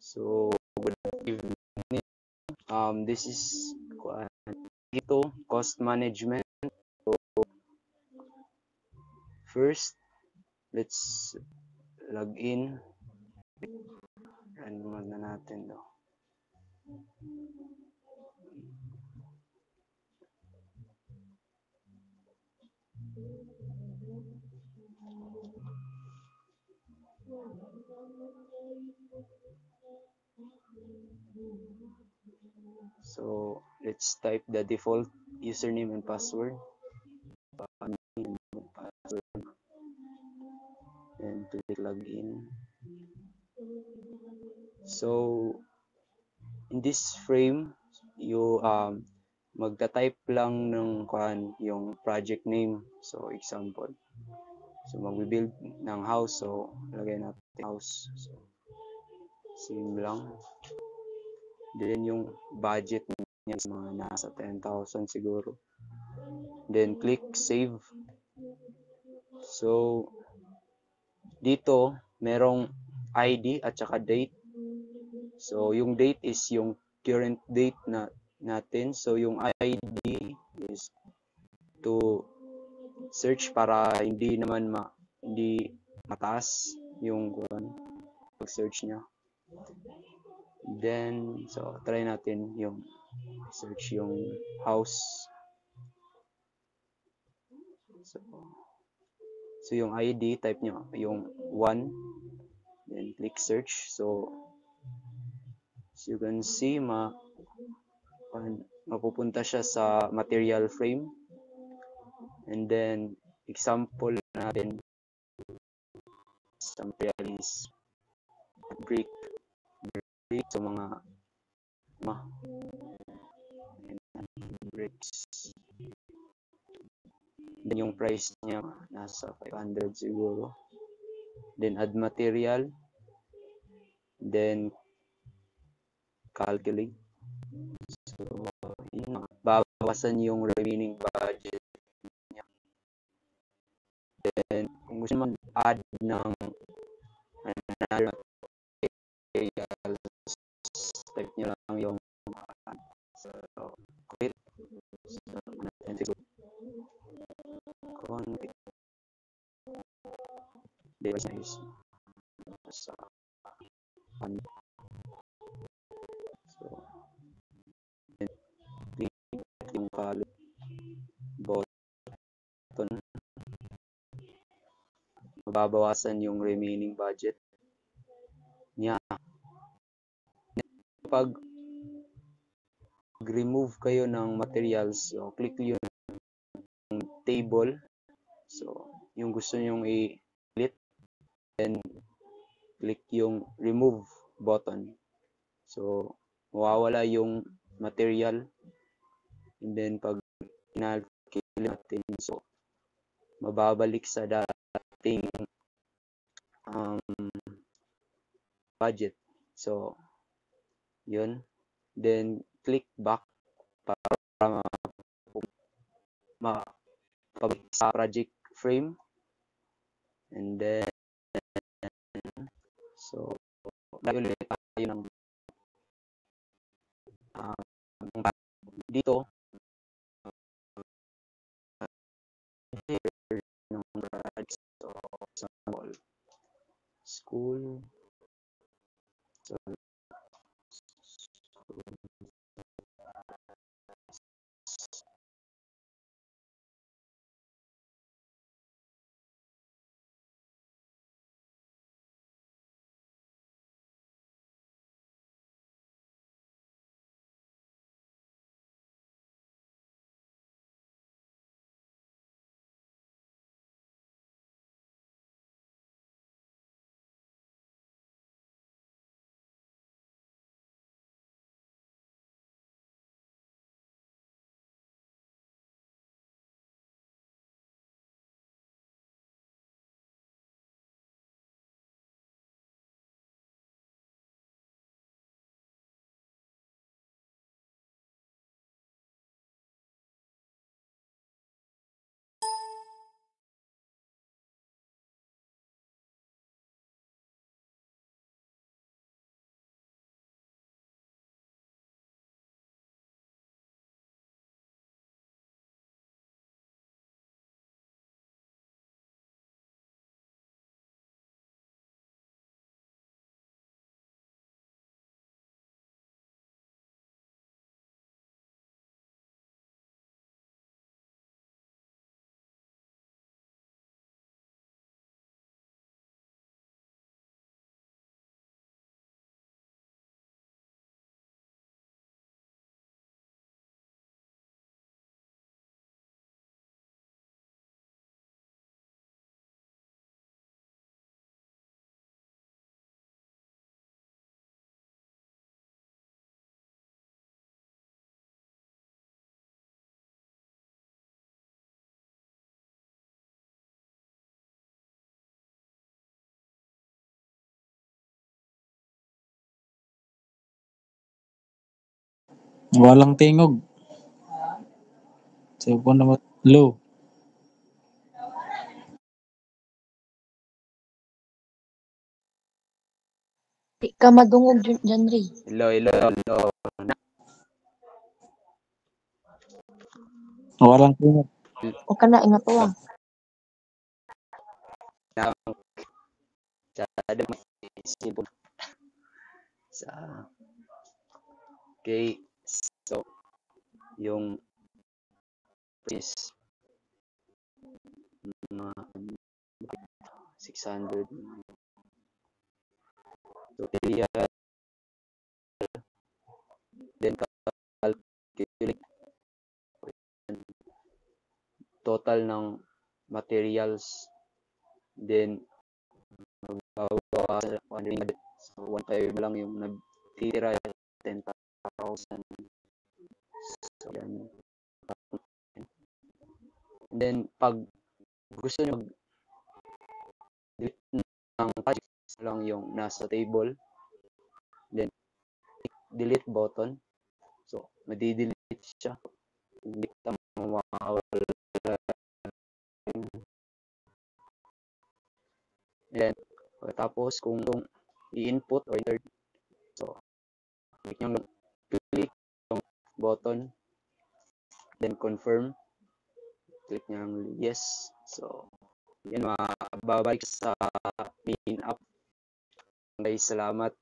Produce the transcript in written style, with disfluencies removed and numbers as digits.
So, good evening. This is ito, cost management. So, first, let's log in. Run muna natin do. So, let's type the default username and password. And click login. So, in this frame, you magta-type lang ng yung project name. So, example. So, magbi-build ng house. So, lagay natin house. So, same lang. Then, yung budget niya is mga nasa 10,000 siguro. Then, click save. So, dito, merong ID at saka date. So, yung date is yung current date natin. So, yung ID is to search para hindi naman hindi mataas yung pag-search niya. Then, so, try natin yung search yung house. So yung ID, type nyo yung 1. Then, click search. So, as you can see, mapupunta siya sa material frame. And then, example natin sa material is brick. So, mga bricks. Then, yung price niya nasa 500 siguro. Then, add material. Then, calculate. So, yun, babawasan yung remaining budget niya. Then, kung gusto mag-add ng another materials, type nyo lang yung so, quit. So, konti. Device na is sa so, click yung color button. Mababawasan yung remaining budget niya. Pag remove kayo ng materials, so click yung table. So, yung gusto nyong i-delete, then click yung remove button. So, mawawala yung material. And then, pag kinalculate natin, so, mababalik sa dating budget. So, yun. Then, click back para mapabalik sa project frame. And then, so, lagi ulit tayo ng dito, ng project. So, example, school. So, Walang tingog. Cellphone naman. Low. Di ka madungog dyan, Ray. Hello, hello, hello. Walang tingog. O ka na, ingatuwa. Sada mag-isip sa okay, so yung is mga 600 so then calculate total ng materials, then magbabawasan so 1.5 lang yung nagtitira 10,000. So yan. And then pag gusto nyo mag-delete ng projects lang yung nasa table, then delete button, so madi-delete siya, hindi ka mawawala. And tapos kung i-input or enter, so click nyo yung button, then confirm, click nyo yes. So yan, mababalik sa main app. Guys, salamat.